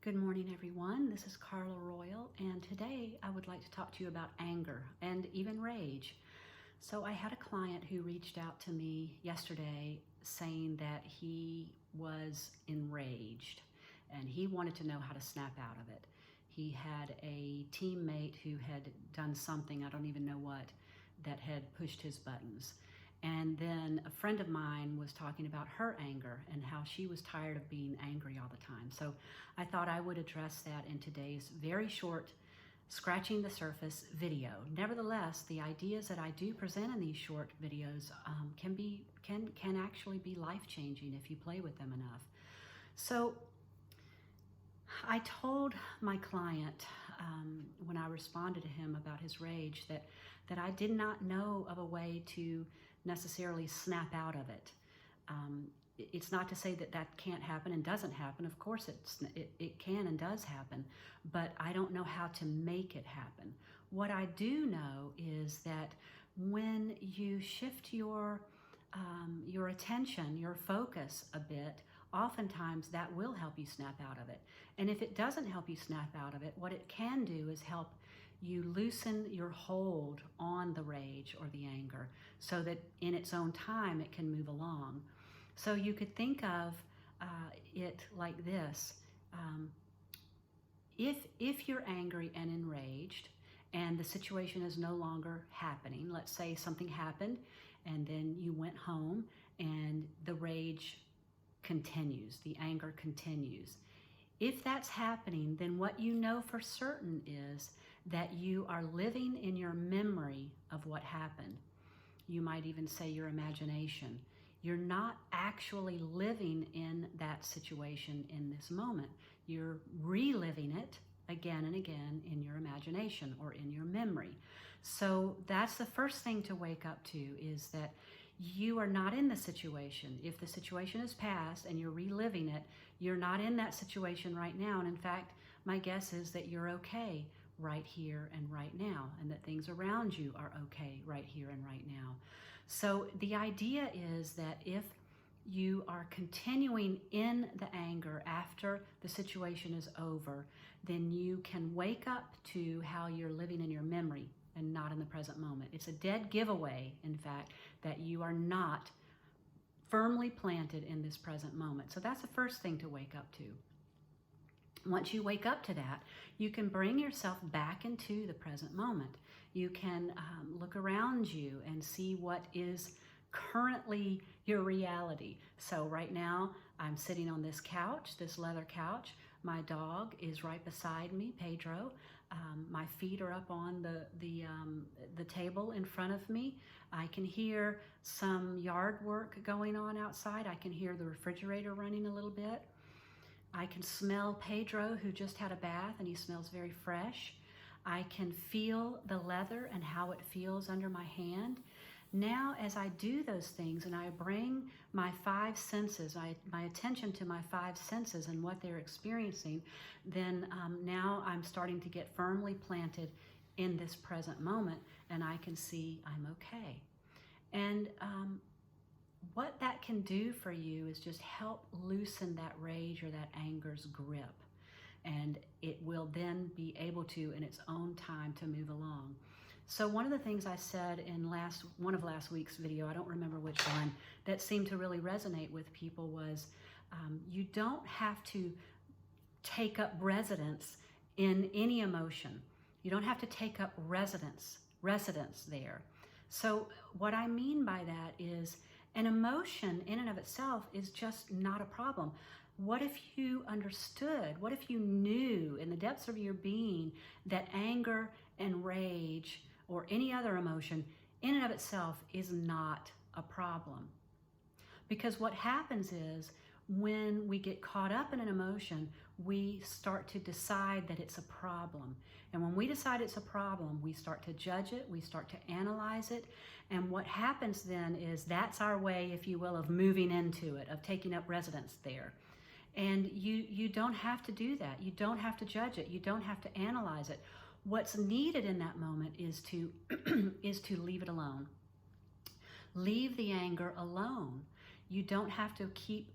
Good morning, everyone. This is Carla Royal, and today I would like to talk to you about anger and even rage. So I had a client who reached out to me yesterday saying that he was enraged and he wanted to know how to snap out of it. He had a teammate who had done something, I don't even know what, that had pushed his buttons. And then a friend of mine was talking about her anger and how she was tired of being angry all the time. So I thought I would address that in today's very short, scratching the surface video. Nevertheless, the ideas that I do present in these short videos can actually be life-changing if you play with them enough. So I told my client when I responded to him about his rage that I did not know of a way to necessarily snap out of it. It's not to say that can't happen and doesn't happen. Of course it can and does happen, but I don't know how to make it happen. What I do know is that when you shift your attention, your focus a bit, oftentimes that will help you snap out of it. And if it doesn't help you snap out of it, what it can do is help you loosen your hold on the rage or the anger so that in its own time it can move along. So you could think of it like this. If you're angry and enraged and the situation is no longer happening, let's say something happened and then you went home and the rage continues, the anger continues. If that's happening, then what you know for certain is that you are living in your memory of what happened. You might even say your imagination. You're not actually living in that situation in this moment. You're reliving it again and again in your imagination or in your memory. So that's the first thing to wake up to, is that you are not in the situation. If the situation is past and you're reliving it, you're not in that situation right now. And in fact, my guess is that you're okay right here and right now, and that things around you are okay right here and right now. So the idea is that if you are continuing in the anger after the situation is over, then you can wake up to how you're living in your memory and not in the present moment. It's a dead giveaway, in fact, that you are not firmly planted in this present moment. So that's the first thing to wake up to. Once you wake up to that, you can bring yourself back into the present moment. You can look around you and see what is currently your reality. So right now, I'm sitting on this couch, this leather couch. My dog is right beside me, Pedro. My feet are up on the table in front of me. I can hear some yard work going on outside. I can hear the refrigerator running a little bit. I can smell Pedro, who just had a bath, and he smells very fresh. I can feel the leather and how it feels under my hand. Now, as I do those things and I bring my five senses, my attention to my five senses and what they're experiencing, then now I'm starting to get firmly planted in this present moment, and I can see I'm okay. And what that can do for you is just help loosen that rage or that anger's grip. And it will then be able to, in its own time, to move along. So one of the things I said in one of last week's video, I don't remember which one, that seemed to really resonate with people was you don't have to take up residence in any emotion. You don't have to take up residence there. So what I mean by that is an emotion in and of itself is just not a problem. What if you understood, what if you knew in the depths of your being that anger and rage or any other emotion in and of itself is not a problem? Because what happens is when we get caught up in an emotion, we start to decide that it's a problem. And when we decide it's a problem, we start to judge it, we start to analyze it. And what happens then is that's our way, if you will, of moving into it, of taking up residence there. And you don't have to do that. You don't have to judge it. You don't have to analyze it. What's needed in that moment is to leave it alone. Leave the anger alone. You don't have to keep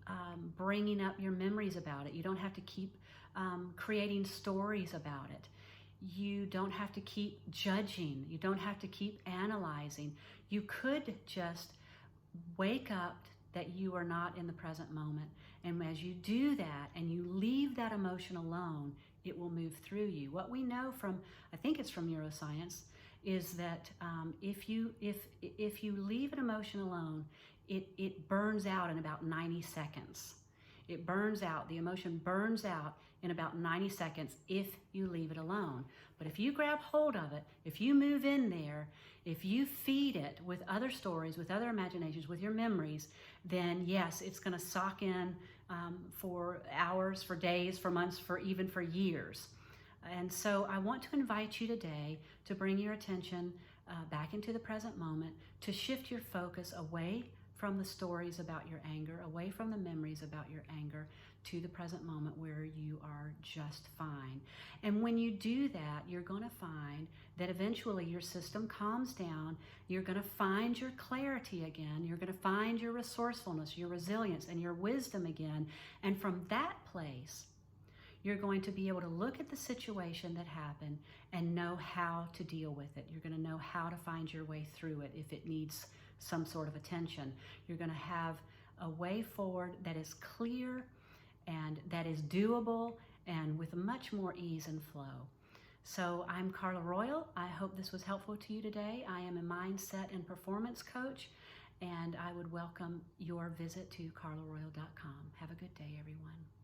bringing up your memories about it. You don't have to keep creating stories about it. You don't have to keep judging. You don't have to keep analyzing. You could just wake up that you are not in the present moment. And as you do that and you leave that emotion alone, it will move through you. What we know from, I think it's from neuroscience, is that if you leave an emotion alone, it burns out in about 90 seconds. It burns out. The emotion burns out in about 90 seconds if you leave it alone. But if you grab hold of it, if you move in there, if you feed it with other stories, with other imaginations, with your memories, then yes, it's going to sock in for hours, for days, for months, for even for years. And so I want to invite you today to bring your attention back into the present moment, to shift your focus away from the stories about your anger, away from the memories about your anger, to the present moment where you are just fine. And when you do that, you're going to find that eventually your system calms down. You're going to find your clarity again. You're going to find your resourcefulness, your resilience, and your wisdom again. And from that place, you're going to be able to look at the situation that happened and know how to deal with it. You're going to know how to find your way through it if it needs some sort of attention. You're going to have a way forward that is clear and that is doable and with much more ease and flow. So I'm Carla Royal. I hope this was helpful to you today. I am a mindset and performance coach, and I would welcome your visit to carlaroyal.com. Have a good day, everyone.